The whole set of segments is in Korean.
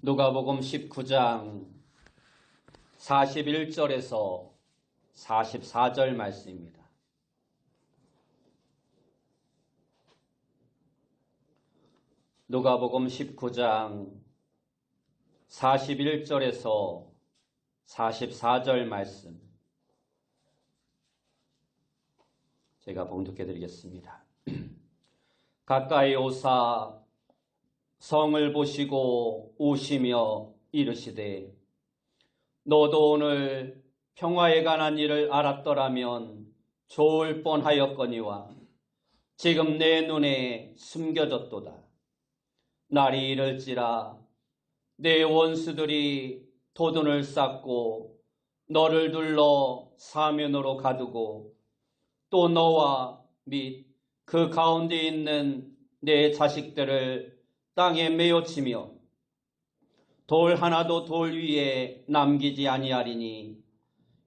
누가복음 19장 41절에서 44절 말씀입니다. 누가복음 19장 41절에서 44절 말씀 제가 봉독해 드리겠습니다. 가까이 오사 성을 보시고 우시며 이르시되 너도 오늘 평화에 관한 일을 알았더라면 좋을 뻔하였거니와 지금 내 눈에 숨겨졌도다. 날이 이를지라 내 원수들이 도둔을 쌓고 너를 둘러 사면으로 가두고 또 너와 및 그 가운데 있는 내 자식들을 땅에 메어치며 돌 하나도 돌 위에 남기지 아니하리니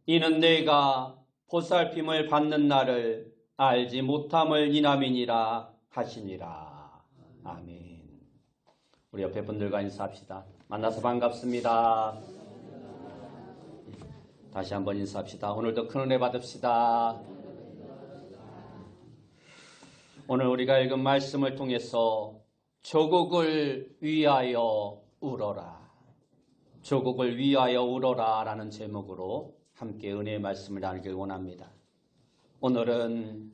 이는 내가 보살핌을 받는 날을 알지 못함을 인함이니라 하시니라. 아멘. 우리 옆에 분들과 인사합시다. 만나서 반갑습니다. 다시 한번 인사합시다. 오늘도 큰 은혜 받읍시다. 오늘 우리가 읽은 말씀을 통해서 조국을 위하여 울어라. 조국을 위하여 울어라 라는 제목으로 함께 은혜의 말씀을 나누길 원합니다. 오늘은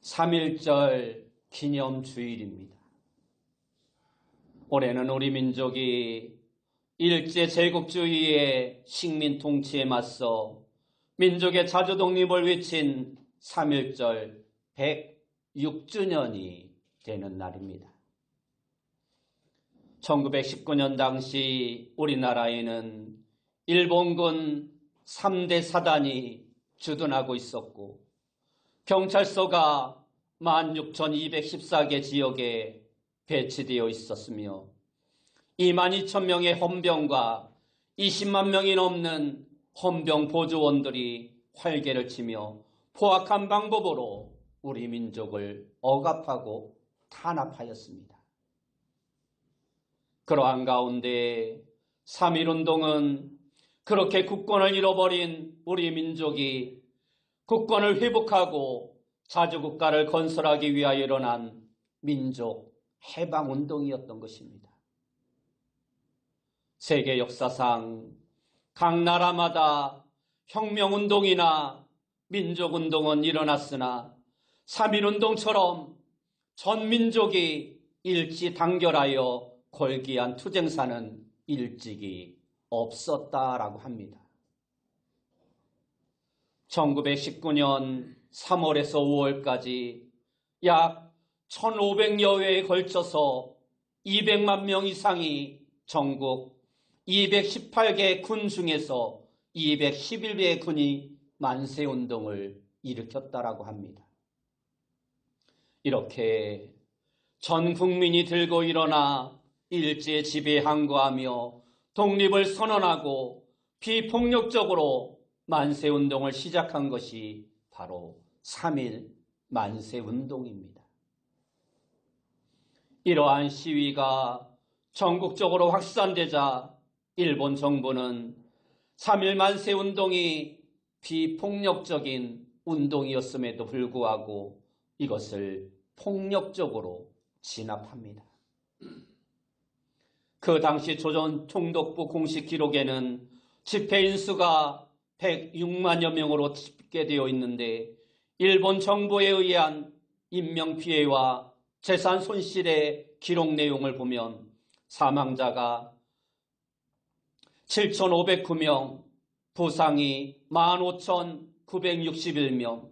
3.1절 기념주일입니다. 올해는 우리 민족이 일제 제국주의의 식민 통치에 맞서 민족의 자주 독립을 외친 3.1절 106주년이 되는 날입니다. 1919년 당시 우리나라에는 일본군 3대 사단이 주둔하고 있었고 경찰서가 16,214개 지역에 배치되어 있었으며 22,000명의 헌병과 20만 명이 넘는 헌병 보조원들이 활개를 치며 포악한 방법으로 우리 민족을 억압하고 탄압하였습니다. 그러한 가운데 3.1운동은 그렇게 국권을 잃어버린 우리 민족이 국권을 회복하고 자주국가를 건설하기 위하여 일어난 민족 해방운동이었던 것입니다. 세계 역사상 각 나라마다 혁명운동이나 민족운동은 일어났으나 3.1운동처럼 전 민족이 일치단결하여 골기한 투쟁사는 일찍이 없었다라고 합니다. 1919년 3월에서 5월까지 약 1,500여 회에 걸쳐서 200만 명 이상이 전국 218개 군 중에서 211개의 군이 만세운동을 일으켰다라고 합니다. 이렇게 전 국민이 들고 일어나 일제 지배에 항거하며 독립을 선언하고 비폭력적으로 만세운동을 시작한 것이 바로 3.1 만세운동입니다. 이러한 시위가 전국적으로 확산되자 일본 정부는 3.1 만세운동이 비폭력적인 운동이었음에도 불구하고 이것을 폭력적으로 진압합니다. 그 당시 조선 총독부 공식 기록에는 집회인 수가 106만여 명으로 집계되어 있는데 일본 정부에 의한 인명피해와 재산 손실의 기록 내용을 보면 사망자가 7,509명, 부상이 15,961명,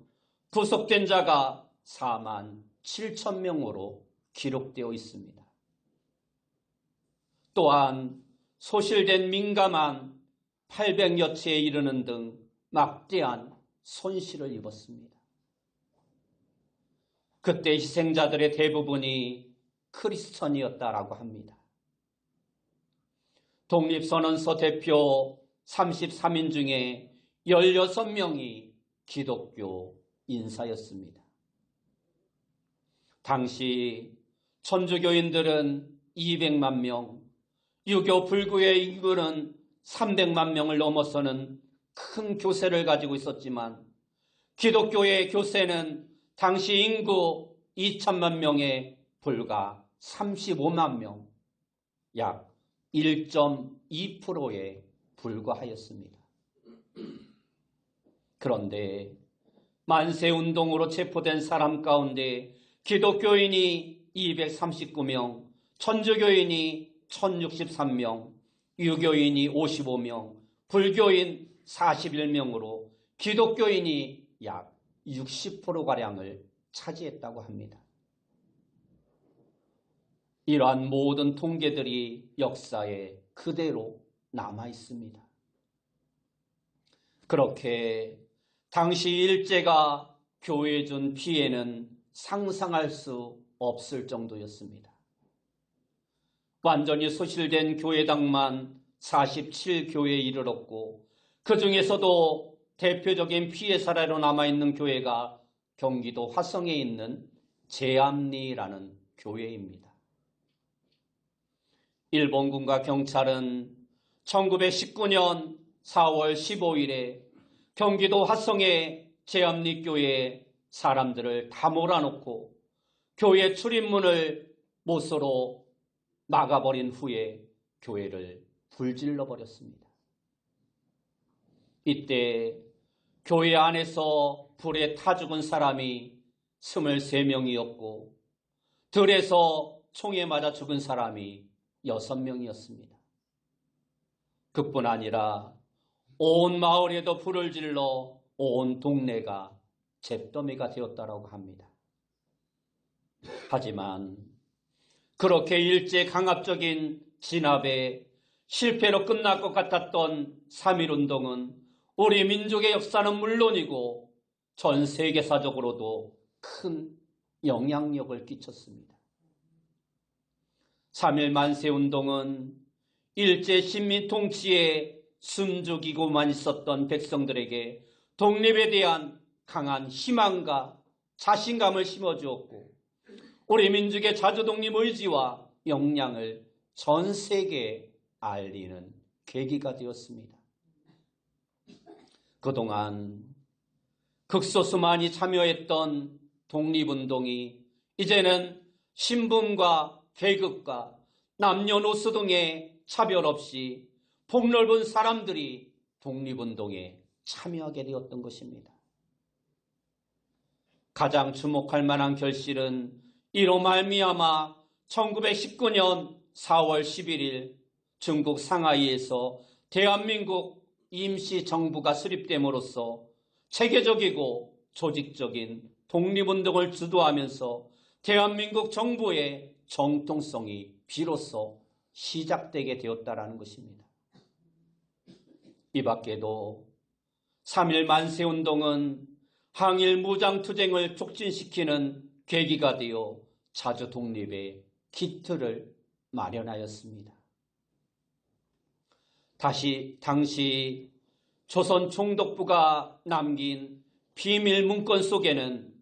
구속된 자가 47,000명으로 기록되어 있습니다. 또한 소실된 민감한 800여 채에 이르는 등 막대한 손실을 입었습니다. 그때 희생자들의 대부분이 크리스천이었다라고 합니다. 독립선언서 대표 33인 중에 16명이 기독교 인사였습니다. 당시 천주교인들은 200만 명, 유교 불교의 인구는 300만 명을 넘어서는 큰 교세를 가지고 있었지만 기독교의 교세는 당시 인구 2천만 명에 불과 35만 명, 약 1.2%에 불과하였습니다. 그런데 만세운동으로 체포된 사람 가운데 기독교인이 239명, 천주교인이 1063명, 유교인이 55명, 불교인 41명으로 기독교인이 약 60%가량을 차지했다고 합니다. 이러한 모든 통계들이 역사에 그대로 남아 있습니다. 그렇게 당시 일제가 교회에 준 피해는 상상할 수 없을 정도였습니다. 완전히 소실된 교회당만 47교회에 이르렀고 그 중에서도 대표적인 피해 사례로 남아있는 교회가 경기도 화성에 있는 제암리라는 교회입니다. 일본군과 경찰은 1919년 4월 15일에 경기도 화성의 제암리 교회에 사람들을 다 몰아놓고 교회 출입문을 못으로 막아버린 후에 교회를 불질러 버렸습니다. 이때 교회 안에서 불에 타 죽은 사람이 23명이었고 들에서 총에 맞아 죽은 사람이 6명이었습니다. 그뿐 아니라 온 마을에도 불을 질러 온 동네가 잿더미가 되었다고 합니다. 하지만 그렇게 일제 강압적인 진압에 실패로 끝날 것 같았던 3.1운동은 우리 민족의 역사는 물론이고 전 세계사적으로도 큰 영향력을 끼쳤습니다. 3.1 만세운동은 일제 식민 통치에 숨죽이고만 있었던 백성들에게 독립에 대한 강한 희망과 자신감을 심어주었고 우리 민족의 자주독립 의지와 역량을 전 세계에 알리는 계기가 되었습니다. 그동안 극소수만이 참여했던 독립운동이 이제는 신분과 계급과 남녀노소 등의 차별 없이 폭넓은 사람들이 독립운동에 참여하게 되었던 것입니다. 가장 주목할 만한 결실은 이로 말미암아 1919년 4월 11일 중국 상하이에서 대한민국 임시정부가 수립됨으로써 체계적이고 조직적인 독립운동을 주도하면서 대한민국 정부의 정통성이 비로소 시작되게 되었다는 것입니다. 이 밖에도 3.1 만세운동은 항일 무장투쟁을 촉진시키는 계기가 되어 자주 독립의 기틀을 마련하였습니다. 당시 조선 총독부가 남긴 비밀 문건 속에는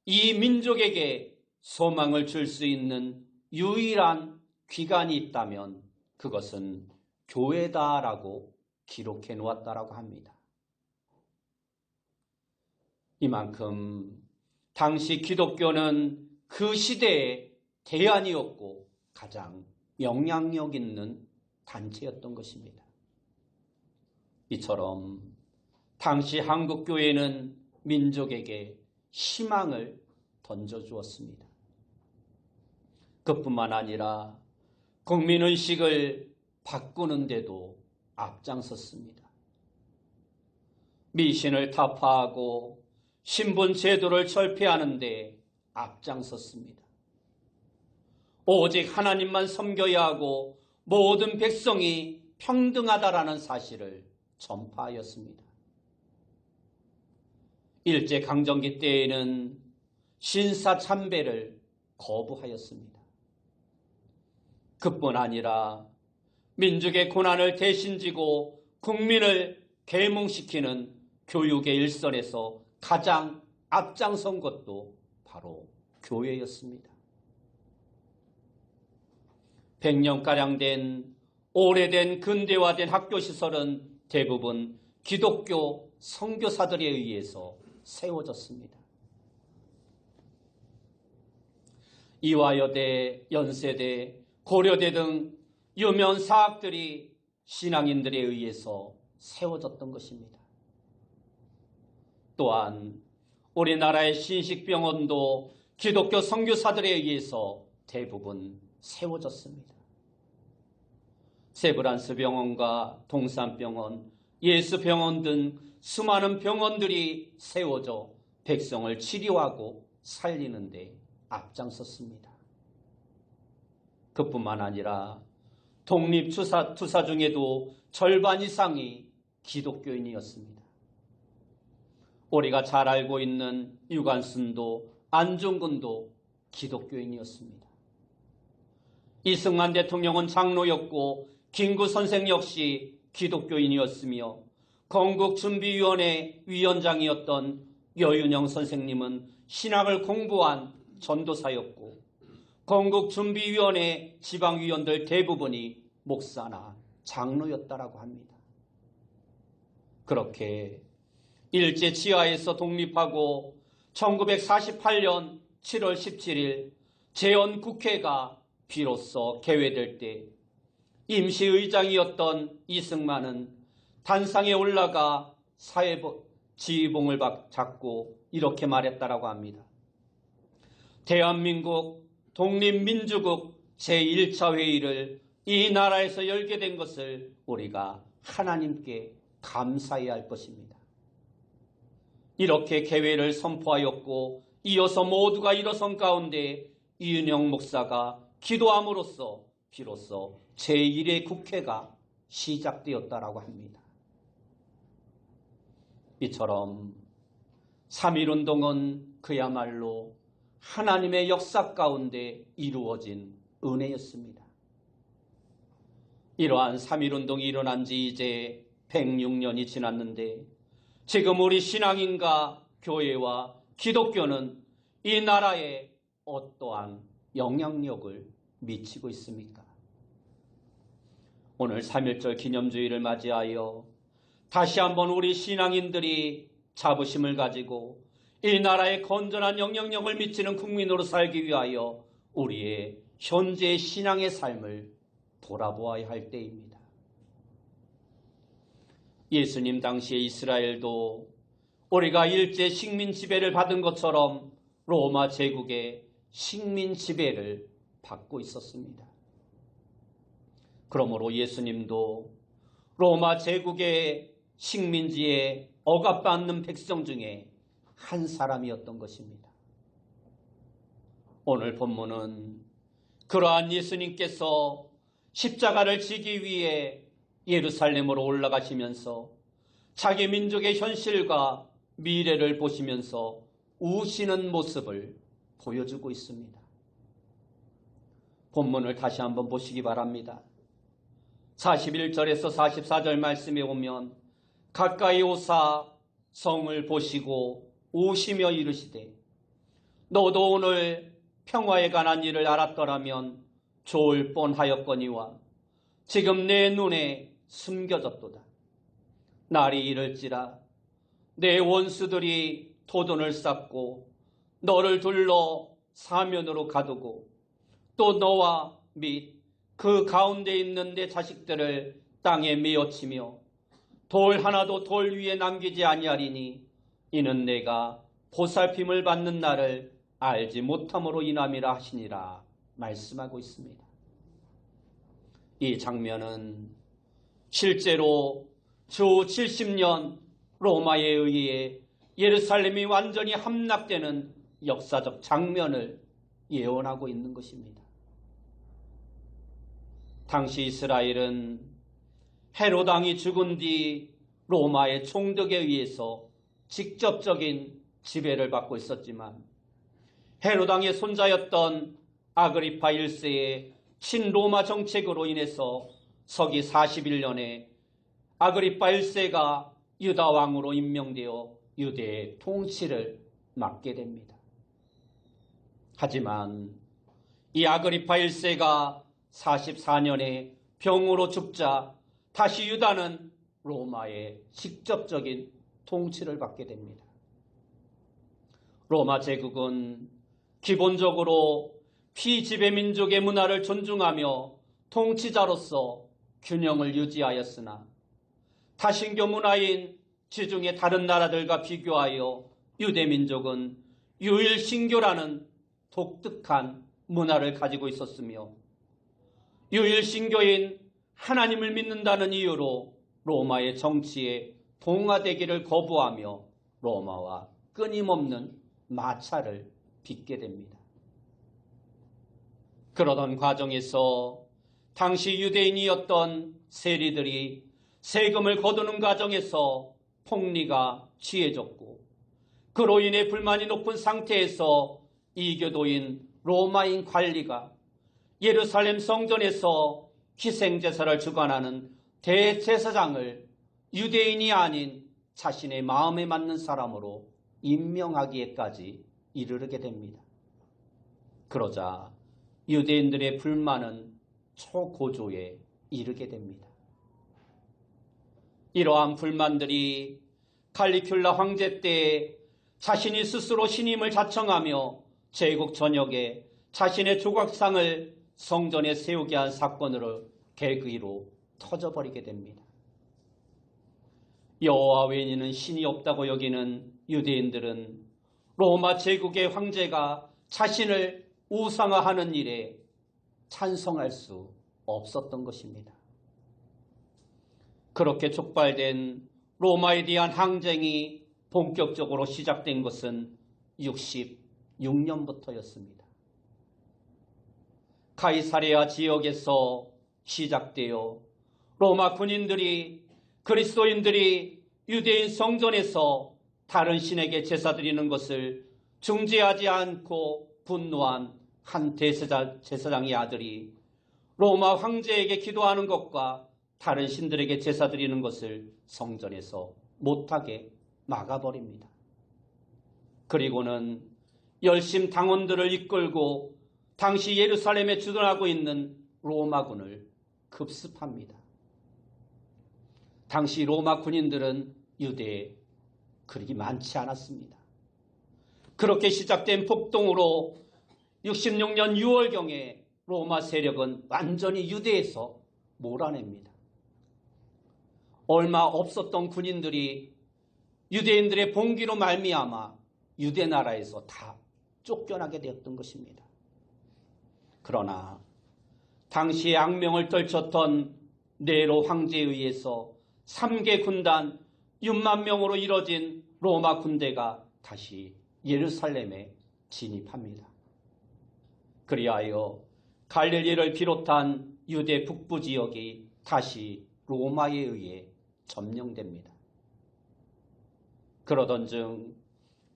이 민족에게 소망을 줄 수 있는 유일한 기관이 있다면 그것은 교회다라고 기록해 놓았다라고 합니다. 이만큼 당시 기독교는 그 시대의 대안이었고 가장 영향력 있는 단체였던 것입니다. 이처럼 당시 한국교회는 민족에게 희망을 던져주었습니다. 그뿐만 아니라 국민의식을 바꾸는 데도 앞장섰습니다. 미신을 타파하고 신분 제도를 철폐하는 데 앞장섰습니다. 오직 하나님만 섬겨야 하고 모든 백성이 평등하다라는 사실을 전파하였습니다. 일제강점기 때에는 신사참배를 거부하였습니다. 그뿐 아니라 민족의 고난을 대신 지고 국민을 계몽시키는 교육의 일선에서 가장 앞장선 것도 바로 교회였습니다. 100년가량 된 오래된 근대화된 학교 시설은 대부분 기독교 선교사들에 의해서 세워졌습니다. 이화여대, 연세대, 고려대 등 유명 사학들이 신앙인들에 의해서 세워졌던 것입니다. 또한 우리나라의 신식병원도 기독교 선교사들에 의해서 대부분 세워졌습니다. 세브란스 병원과 동산병원, 예수병원 등 수많은 병원들이 세워져 백성을 치료하고 살리는 데 앞장섰습니다. 그뿐만 아니라 독립투사 중에도 절반 이상이 기독교인이었습니다. 우리가 잘 알고 있는 유관순도 안중근도 기독교인이었습니다. 이승만 대통령은 장로였고 김구 선생 역시 기독교인이었으며 건국준비위원회 위원장이었던 여윤영 선생님은 신학을 공부한 전도사였고 건국준비위원회 지방위원들 대부분이 목사나 장로였다라고 합니다. 그렇게 일제 치하에서 독립하고 1948년 7월 17일 재헌국회가 비로소 개회될 때 임시의장이었던 이승만은 단상에 올라가 지휘봉을 잡고 이렇게 말했다라고 합니다. 대한민국 독립민주국 제1차 회의를 이 나라에서 열게 된 것을 우리가 하나님께 감사해야 할 것입니다. 이렇게 개회를 선포하였고 이어서 모두가 일어선 가운데 이은영 목사가 기도함으로써 비로소 제1회 국회가 시작되었다라고 합니다. 이처럼 3.1운동은 그야말로 하나님의 역사 가운데 이루어진 은혜였습니다. 이러한 3.1운동이 일어난 지 이제 106년이 지났는데 지금 우리 신앙인과 교회와 기독교는 이 나라에 어떠한 영향력을 미치고 있습니까? 오늘 3.1절 기념주의를 맞이하여 다시 한번 우리 신앙인들이 자부심을 가지고 이 나라에 건전한 영향력을 미치는 국민으로 살기 위하여 우리의 현재 신앙의 삶을 돌아보아야 할 때입니다. 예수님 당시의 이스라엘도 우리가 일제 식민 지배를 받은 것처럼 로마 제국의 식민 지배를 받고 있었습니다. 그러므로 예수님도 로마 제국의 식민지에 억압받는 백성 중에 한 사람이었던 것입니다. 오늘 본문은 그러한 예수님께서 십자가를 지기 위해 예루살렘으로 올라가시면서 자기 민족의 현실과 미래를 보시면서 우시는 모습을 보여주고 있습니다. 본문을 다시 한번 보시기 바랍니다. 41절에서 44절 말씀에 오면 가까이 오사 성을 보시고 우시며 이르시되 너도 오늘 평화에 관한 일을 알았더라면 좋을 뻔하였거니와 지금 내 눈에 숨겨졌도다. 날이 이를지라 내 원수들이 토돈을 쌓고 너를 둘러 사면으로 가두고 또 너와 및 그 가운데 있는 내 자식들을 땅에 메어치며 돌 하나도 돌 위에 남기지 아니하리니 이는 내가 보살핌을 받는 날을 알지 못함으로 인함이라 하시니라 말씀하고 있습니다. 이 장면은 실제로 주 70년 로마에 의해 예루살렘이 완전히 함락되는 역사적 장면을 예언하고 있는 것입니다. 당시 이스라엘은 헤롯 왕이 죽은 뒤 로마의 총독에 의해서 직접적인 지배를 받고 있었지만 헤롯 왕의 손자였던 아그리파 1세의 친로마 정책으로 인해서 서기 41년에 아그리파 1세가 유다 왕으로 임명되어 유대의 통치를 맡게 됩니다. 하지만 이 아그리파 1세가 44년에 병으로 죽자 다시 유다는 로마의 직접적인 통치를 받게 됩니다. 로마 제국은 기본적으로 피지배 민족의 문화를 존중하며 통치자로서 균형을 유지하였으나 다신교 문화인 지중해 다른 나라들과 비교하여 유대민족은 유일신교라는 독특한 문화를 가지고 있었으며 유일신교인 하나님을 믿는다는 이유로 로마의 정치에 동화되기를 거부하며 로마와 끊임없는 마찰을 빚게 됩니다. 그러던 과정에서 당시 유대인이었던 세리들이 세금을 거두는 과정에서 폭리가 취해졌고 그로 인해 불만이 높은 상태에서 이교도인 로마인 관리가 예루살렘 성전에서 희생제사를 주관하는 대제사장을 유대인이 아닌 자신의 마음에 맞는 사람으로 임명하기에까지 이르게 됩니다. 그러자 유대인들의 불만은 초고조에 이르게 됩니다. 이러한 불만들이 칼리큘라 황제 때 자신이 스스로 신임을 자청하며 제국 전역에 자신의 조각상을 성전에 세우게 한 사건으로 계기로 터져버리게 됩니다. 여호와 외에는 신이 없다고 여기는 유대인들은 로마 제국의 황제가 자신을 우상화하는 일에 찬성할 수 없었던 것입니다. 그렇게 촉발된 로마에 대한 항쟁이 본격적으로 시작된 것은 66년부터였습니다. 카이사레아 지역에서 시작되어 로마 군인들이 그리스도인들이 유대인 성전에서 다른 신에게 제사 드리는 것을 중지하지 않고 분노한 한 제사장의 아들이 로마 황제에게 기도하는 것과 다른 신들에게 제사 드리는 것을 성전에서 못하게 막아버립니다. 그리고는 열심 당원들을 이끌고 당시 예루살렘에 주둔하고 있는 로마군을 급습합니다. 당시 로마 군인들은 유대에 그렇게 많지 않았습니다. 그렇게 시작된 폭동으로 66년 6월경에 로마 세력은 완전히 유대에서 몰아냅니다. 얼마 없었던 군인들이 유대인들의 봉기로 말미암아 유대 나라에서 다 쫓겨나게 되었던 것입니다. 그러나 당시에 악명을 떨쳤던 네로 황제에 의해서 3개 군단 6만 명으로 이뤄진 로마 군대가 다시 예루살렘에 진입합니다. 그리하여 갈릴리를 비롯한 유대 북부 지역이 다시 로마에 의해 점령됩니다. 그러던 중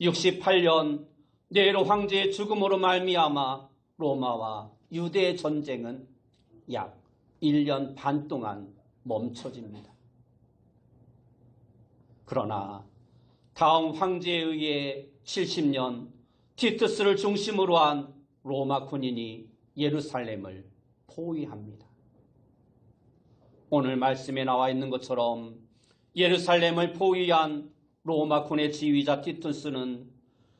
68년 네로 황제의 죽음으로 말미암아 로마와 유대의 전쟁은 약 1년 반 동안 멈춰집니다. 그러나 다음 황제에 의해 70년 티투스를 중심으로 한 로마 군인이 예루살렘을 포위합니다. 오늘 말씀에 나와 있는 것처럼 예루살렘을 포위한 로마 군의 지휘자 티투스는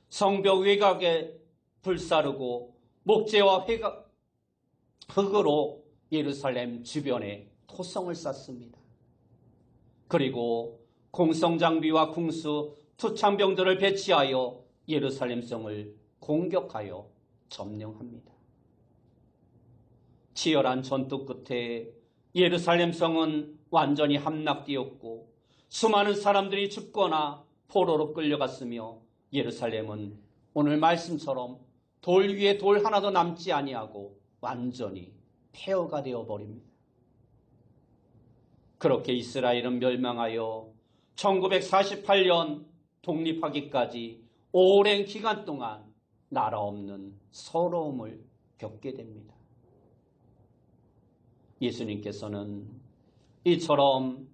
성벽 외곽에 불사르고 목재와 흙으로 예루살렘 주변에 토성을 쌓습니다. 그리고 공성장비와 궁수, 투창병들을 배치하여 예루살렘 성을 공격하여 점령합니다. 치열한 전투 끝에 예루살렘 성은 완전히 함락되었고 수많은 사람들이 죽거나 포로로 끌려갔으며 예루살렘은 오늘 말씀처럼 돌 위에 돌 하나도 남지 아니하고 완전히 폐허가 되어버립니다. 그렇게 이스라엘은 멸망하여 1948년 독립하기까지 오랜 기간 동안 나라 없는 서러움을 겪게 됩니다. 예수님께서는 이처럼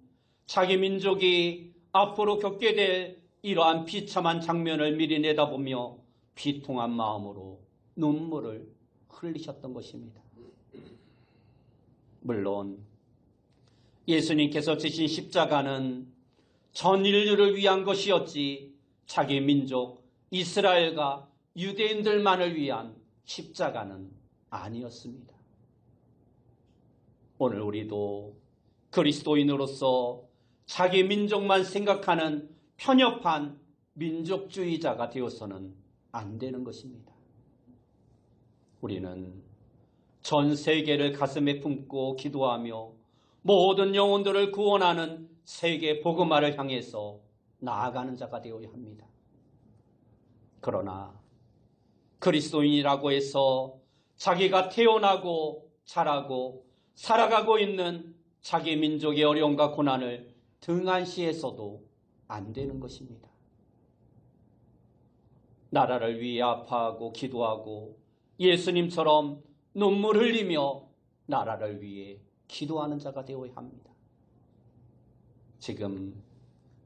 자기 민족이 앞으로 겪게 될 이러한 비참한 장면을 미리 내다보며 비통한 마음으로 눈물을 흘리셨던 것입니다. 물론 예수님께서 지신 십자가는 전 인류를 위한 것이었지 자기 민족 이스라엘과 유대인들만을 위한 십자가는 아니었습니다. 오늘 우리도 그리스도인으로서 자기 민족만 생각하는 편협한 민족주의자가 되어서는 안 되는 것입니다. 우리는 전 세계를 가슴에 품고 기도하며 모든 영혼들을 구원하는 세계 복음화를 향해서 나아가는 자가 되어야 합니다. 그러나 그리스도인이라고 해서 자기가 태어나고 자라고 살아가고 있는 자기 민족의 어려움과 고난을 등한시해서도 안 되는 것입니다. 나라를 위해 아파하고 기도하고 예수님처럼 눈물 흘리며 나라를 위해 기도하는 자가 되어야 합니다. 지금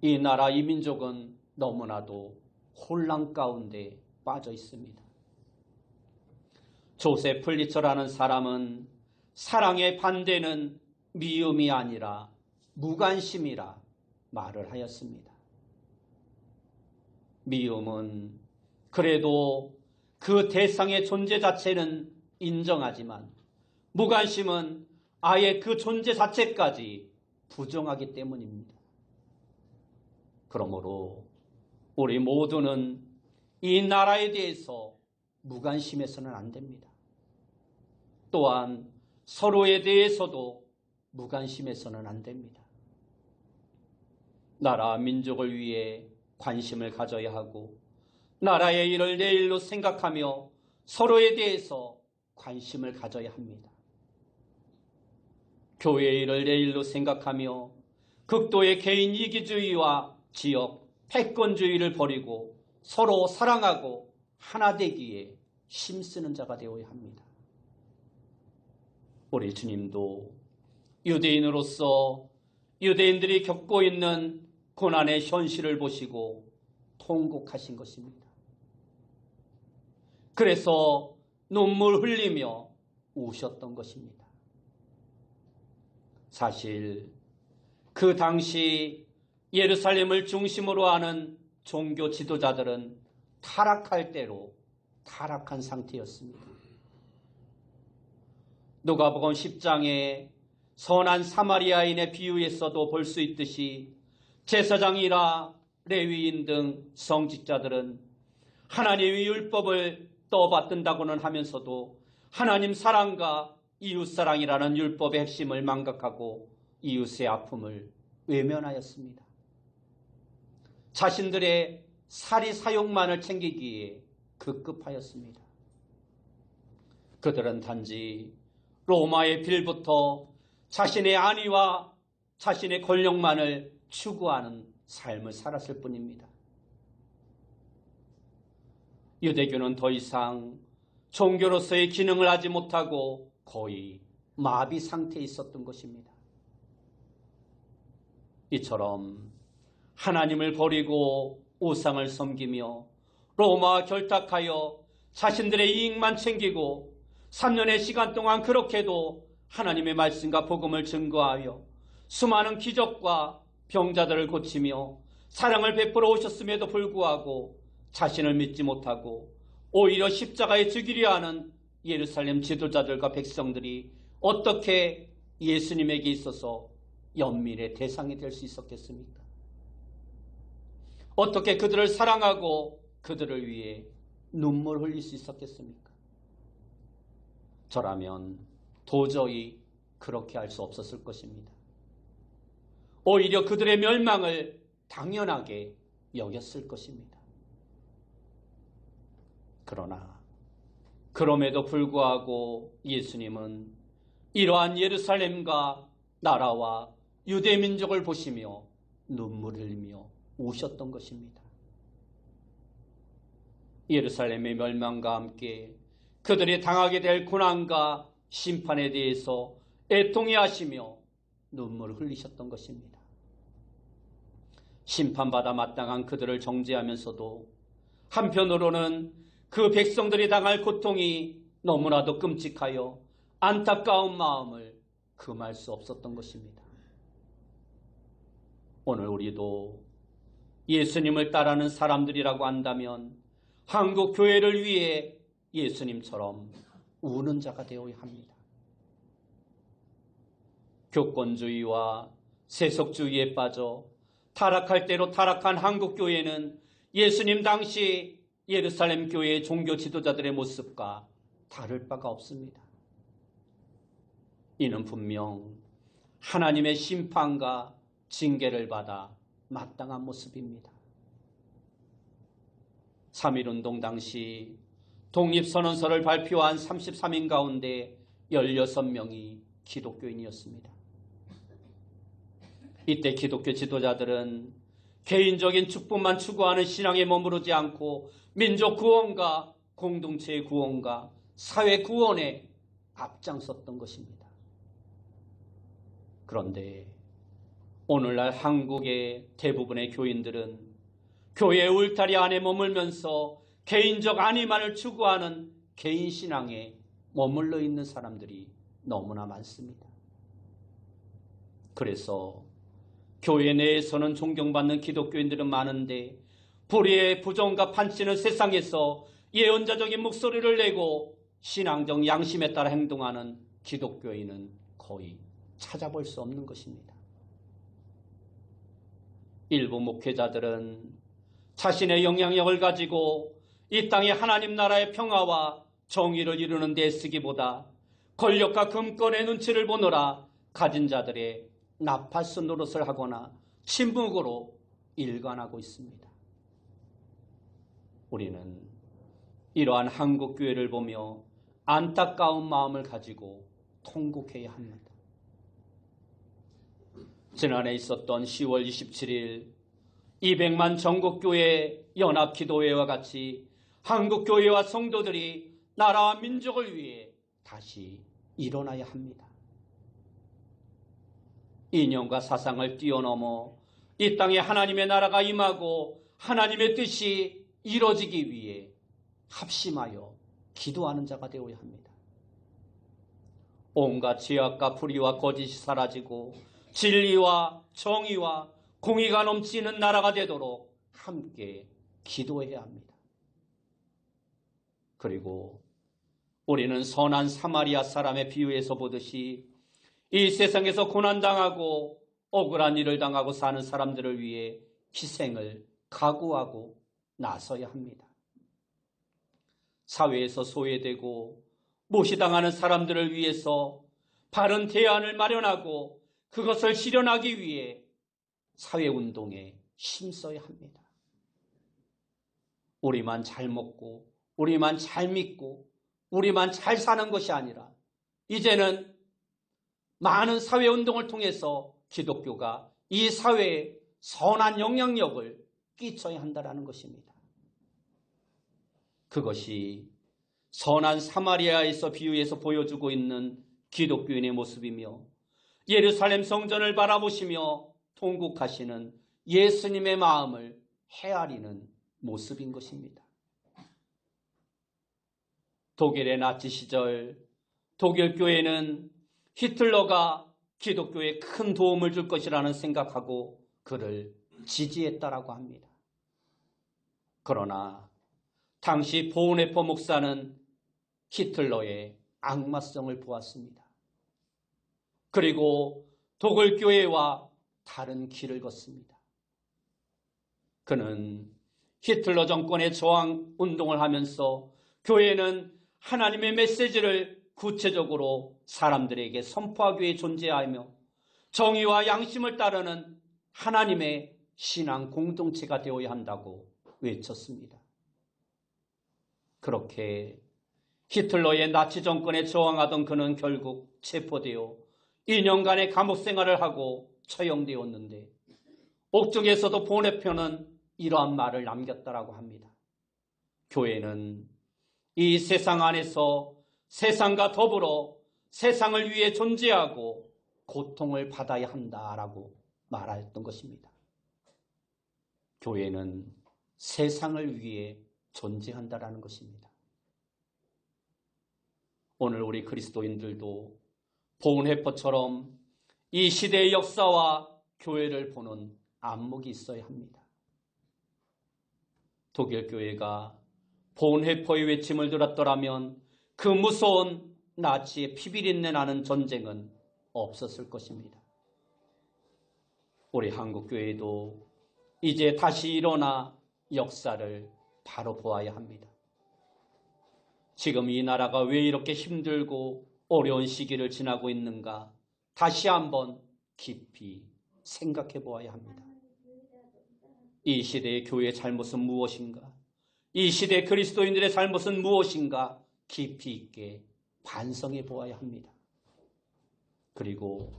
이 나라 이 민족은 너무나도 혼란 가운데 빠져 있습니다. 조세 플리처라는 사람은 사랑의 반대는 미움이 아니라 무관심이라 말을 하였습니다. 미움은 그래도 그 대상의 존재 자체는 인정하지만 무관심은 아예 그 존재 자체까지 부정하기 때문입니다. 그러므로 우리 모두는 이 나라에 대해서 무관심해서는 안 됩니다. 또한 서로에 대해서도 무관심해서는 안 됩니다. 나라 민족을 위해 관심을 가져야 하고 나라의 일을 내일로 생각하며 서로에 대해서 관심을 가져야 합니다. 교회의 일을 내일로 생각하며 극도의 개인 이기주의와 지역 패권주의를 버리고 서로 사랑하고 하나 되기에 힘쓰는 자가 되어야 합니다. 우리 주님도 유대인으로서 유대인들이 겪고 있는 고난의 현실을 보시고 통곡하신 것입니다. 그래서 눈물 흘리며 우셨던 것입니다. 사실 그 당시 예루살렘을 중심으로 하는 종교 지도자들은 타락할 대로 타락한 상태였습니다. 누가복음 10장에 선한 사마리아인의 비유에서도 볼 수 있듯이 제사장이나 레위인 등 성직자들은 하나님의 율법을 떠받든다고는 하면서도 하나님 사랑과 이웃사랑이라는 율법의 핵심을 망각하고 이웃의 아픔을 외면하였습니다. 자신들의 사리 사욕만을 챙기기에 급급하였습니다. 그들은 단지 로마의 빌부터 자신의 안위와 자신의 권력만을 추구하는 삶을 살았을 뿐입니다. 유대교는 더 이상 종교로서의 기능을 하지 못하고 거의 마비 상태에 있었던 것입니다. 이처럼 하나님을 버리고 우상을 섬기며 로마와 결탁하여 자신들의 이익만 챙기고 3년의 시간 동안 그렇게도 하나님의 말씀과 복음을 증거하여 수많은 기적과 병자들을 고치며 사랑을 베풀어 오셨음에도 불구하고 자신을 믿지 못하고 오히려 십자가에 죽이려 하는 예루살렘 지도자들과 백성들이 어떻게 예수님에게 있어서 연민의 대상이 될 수 있었겠습니까? 어떻게 그들을 사랑하고 그들을 위해 눈물 흘릴 수 있었겠습니까? 저라면 도저히 그렇게 할 수 없었을 것입니다. 오히려 그들의 멸망을 당연하게 여겼을 것입니다. 그러나 그럼에도 불구하고 예수님은 이러한 예루살렘과 나라와 유대 민족을 보시며 눈물을 흘리며 우셨던 것입니다. 예루살렘의 멸망과 함께 그들이 당하게 될 고난과 심판에 대해서 애통해 하시며 눈물을 흘리셨던 것입니다. 심판받아 마땅한 그들을 정죄하면서도 한편으로는 그 백성들이 당할 고통이 너무나도 끔찍하여 안타까운 마음을 금할 수 없었던 것입니다. 오늘 우리도 예수님을 따르는 사람들이라고 한다면 한국 교회를 위해 예수님처럼 우는 자가 되어야 합니다. 교권주의와 세속주의에 빠져 타락할 대로 타락한 한국 교회는 예수님 당시 예루살렘 교회의 종교 지도자들의 모습과 다를 바가 없습니다. 이는 분명 하나님의 심판과 징계를 받아 마땅한 모습입니다. 3.1운동 당시 독립선언서를 발표한 33인 가운데 16명이 기독교인이었습니다. 이때 기독교 지도자들은 개인적인 축복만 추구하는 신앙에 머무르지 않고 민족 구원과 공동체의 구원과 사회 구원에 앞장섰던 것입니다. 그런데 오늘날 한국의 대부분의 교인들은 교회의 울타리 안에 머물면서 개인적 안위만을 추구하는 개인 신앙에 머물러 있는 사람들이 너무나 많습니다. 그래서 교회 내에서는 존경받는 기독교인들은 많은데 불의의 부정과 판치는 세상에서 예언자적인 목소리를 내고 신앙적 양심에 따라 행동하는 기독교인은 거의 찾아볼 수 없는 것입니다. 일부 목회자들은 자신의 영향력을 가지고 이 땅의 하나님 나라의 평화와 정의를 이루는 데 쓰기보다 권력과 금권의 눈치를 보느라 가진 자들의 나팔수 노릇을 하거나 침묵으로 일관하고 있습니다. 우리는 이러한 한국 교회를 보며 안타까운 마음을 가지고 통곡해야 합니다. 지난해 있었던 10월 27일 200만 전국교회 연합기도회와 같이 한국교회와 성도들이 나라와 민족을 위해 다시 일어나야 합니다. 이념과 사상을 뛰어넘어 이 땅에 하나님의 나라가 임하고 하나님의 뜻이 이루어지기 위해 합심하여 기도하는 자가 되어야 합니다. 온갖 죄악과 불의와 거짓이 사라지고 진리와 정의와 공의가 넘치는 나라가 되도록 함께 기도해야 합니다. 그리고 우리는 선한 사마리아 사람의 비유에서 보듯이 이 세상에서 고난당하고 억울한 일을 당하고 사는 사람들을 위해 희생을 각오하고 나서야 합니다. 사회에서 소외되고 무시당하는 사람들을 위해서 바른 대안을 마련하고 그것을 실현하기 위해 사회운동에 힘써야 합니다. 우리만 잘 먹고 우리만 잘 믿고 우리만 잘 사는 것이 아니라 이제는 많은 사회운동을 통해서 기독교가 이 사회에 선한 영향력을 끼쳐야 한다는 것입니다. 그것이 선한 사마리아에서 비유해서 보여주고 있는 기독교인의 모습이며 예루살렘 성전을 바라보시며 통곡하시는 예수님의 마음을 헤아리는 모습인 것입니다. 독일의 나치 시절 독일 교회는 히틀러가 기독교에 큰 도움을 줄 것이라는 생각하고 그를 지지했다라고 합니다. 그러나 당시 보네퍼 목사는 히틀러의 악마성을 보았습니다. 그리고 독일 교회와 다른 길을 걷습니다. 그는 히틀러 정권의 저항 운동을 하면서 교회는 하나님의 메시지를 구체적으로 사람들에게 선포하기 위해 존재하며 정의와 양심을 따르는 하나님의 신앙 공동체가 되어야 한다고 외쳤습니다. 그렇게 히틀러의 나치 정권에 저항하던 그는 결국 체포되어 2년간의 감옥 생활을 하고 처형되었는데 옥중에서도 보네퍼는 이러한 말을 남겼다라고 합니다. 교회는 이 세상 안에서 세상과 더불어 세상을 위해 존재하고 고통을 받아야 한다라고 말했던 것입니다. 교회는 세상을 위해 존재한다라는 것입니다. 오늘 우리 그리스도인들도 보은해퍼처럼 이 시대의 역사와 교회를 보는 안목이 있어야 합니다. 독일 교회가 본헤퍼의 외침을 들었더라면 그 무서운 나치의 피비린내 나는 전쟁은 없었을 것입니다. 우리 한국교회도 이제 다시 일어나 역사를 바로 보아야 합니다. 지금 이 나라가 왜 이렇게 힘들고 어려운 시기를 지나고 있는가 다시 한번 깊이 생각해 보아야 합니다. 이 시대의 교회의 잘못은 무엇인가? 이 시대 그리스도인들의 잘못은 무엇인가? 깊이 있게 반성해 보아야 합니다. 그리고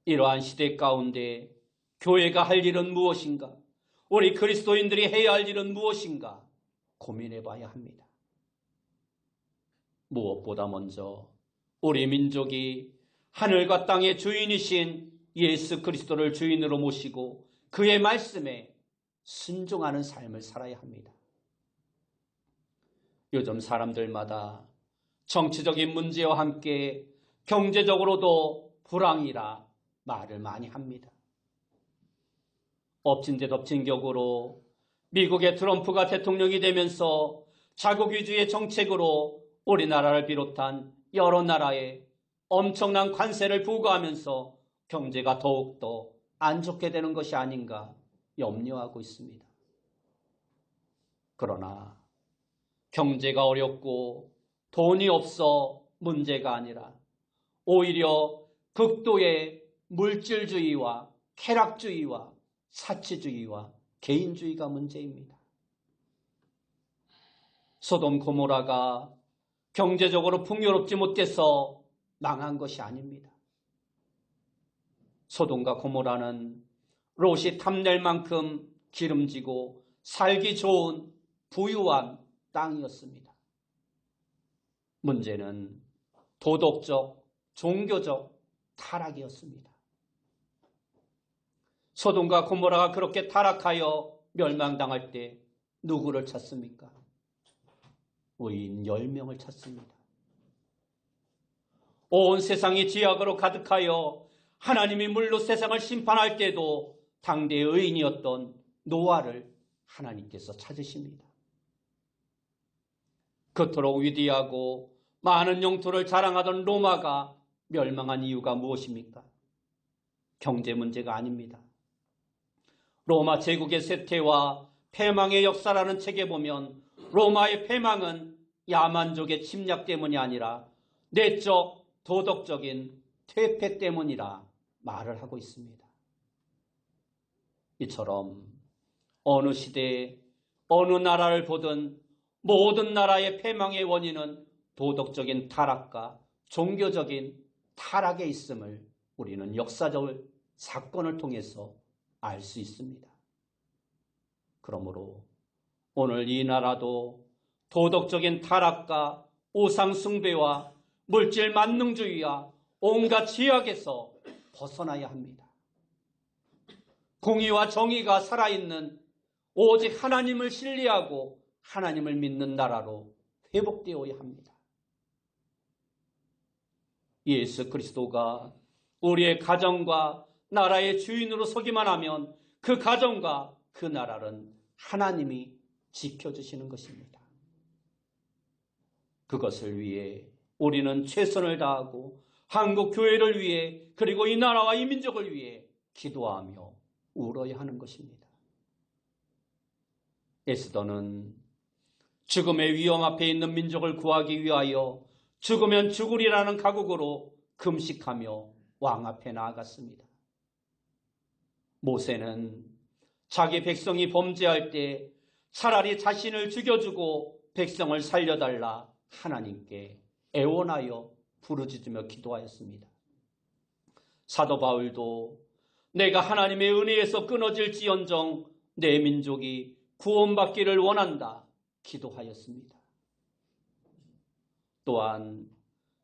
이러한 시대 가운데 교회가 할 일은 무엇인가? 우리 그리스도인들이 해야 할 일은 무엇인가? 고민해 봐야 합니다. 무엇보다 먼저 우리 민족이 하늘과 땅의 주인이신 예수 그리스도를 주인으로 모시고 그의 말씀에 순종하는 삶을 살아야 합니다. 요즘 사람들마다 정치적인 문제와 함께 경제적으로도 불황이라 말을 많이 합니다. 엎친 데 덮친 격으로 미국의 트럼프가 대통령이 되면서 자국 위주의 정책으로 우리나라를 비롯한 여러 나라에 엄청난 관세를 부과하면서 경제가 더욱더 안 좋게 되는 것이 아닌가 염려하고 있습니다. 그러나 경제가 어렵고 돈이 없어 문제가 아니라 오히려 극도의 물질주의와 쾌락주의와 사치주의와 개인주의가 문제입니다. 소돔 고모라가 경제적으로 풍요롭지 못해서 망한 것이 아닙니다. 소돔과 고모라는 롯이 탐낼 만큼 기름지고 살기 좋은 부유한 땅이었습니다. 문제는 도덕적, 종교적 타락이었습니다. 소돔과 고모라가 그렇게 타락하여 멸망당할 때 누구를 찾습니까? 의인 10명을 찾습니다. 온 세상이 죄악으로 가득하여 하나님이 물로 세상을 심판할 때도 당대의 의인이었던 노아를 하나님께서 찾으십니다. 그토록 위대하고 많은 영토를 자랑하던 로마가 멸망한 이유가 무엇입니까? 경제 문제가 아닙니다. 로마 제국의 쇠퇴와 패망의 역사라는 책에 보면 로마의 패망은 야만족의 침략 때문이 아니라 내적 도덕적인 퇴폐 때문이라 말을 하고 있습니다. 이처럼 어느 시대에 어느 나라를 보든 모든 나라의 패망의 원인은 도덕적인 타락과 종교적인 타락에 있음을 우리는 역사적 사건을 통해서 알 수 있습니다. 그러므로 오늘 이 나라도 도덕적인 타락과 우상 숭배와 물질 만능주의와 온갖 죄악에서 벗어나야 합니다. 공의와 정의가 살아있는 오직 하나님을 신뢰하고 하나님을 믿는 나라로 회복되어야 합니다. 예수 그리스도가 우리의 가정과 나라의 주인으로 서기만 하면 그 가정과 그 나라는 하나님이 지켜주시는 것입니다. 그것을 위해 우리는 최선을 다하고 한국 교회를 위해 그리고 이 나라와 이 민족을 위해 기도하며 울어야 하는 것입니다. 에스더는 죽음의 위험 앞에 있는 민족을 구하기 위하여 죽으면 죽으리라는 각오로 금식하며 왕 앞에 나아갔습니다. 모세는 자기 백성이 범죄할 때 차라리 자신을 죽여주고 백성을 살려달라 하나님께 애원하여 부르짖으며 기도하였습니다. 사도 바울도 내가 하나님의 은혜에서 끊어질지언정 내 민족이 구원받기를 원한다 기도하였습니다. 또한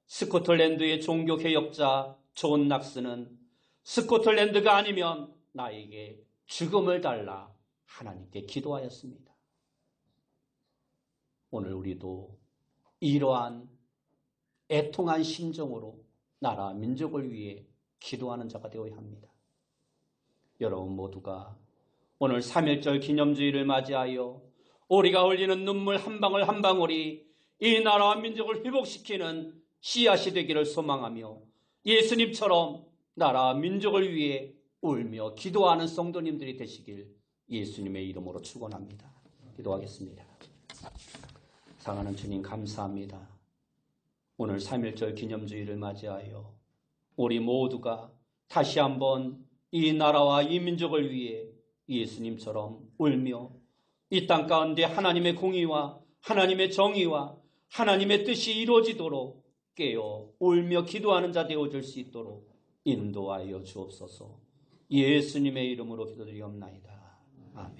스코틀랜드의 종교개혁자 존 낙스는 스코틀랜드가 아니면 나에게 죽음을 달라 하나님께 기도하였습니다. 오늘 우리도 이러한 애통한 심정으로 나라 민족을 위해 기도하는 자가 되어야 합니다. 여러분 모두가 오늘 3.1절 기념주의를 맞이하여 우리가 흘리는 눈물 한 방울 한 방울이 이 나라와 민족을 회복시키는 씨앗이 되기를 소망하며 예수님처럼 나라와 민족을 위해 울며 기도하는 성도님들이 되시길 예수님의 이름으로 축원합니다. 기도하겠습니다. 사랑하는 주님, 감사합니다. 오늘 3.1절 기념주의를 맞이하여 우리 모두가 다시 한번 이 나라와 이 민족을 위해 예수님처럼 울며 이 땅 가운데 하나님의 공의와 하나님의 정의와 하나님의 뜻이 이루어지도록 깨어 울며 기도하는 자 되어줄 수 있도록 인도하여 주옵소서. 예수님의 이름으로 기도드리옵나이다. 아멘.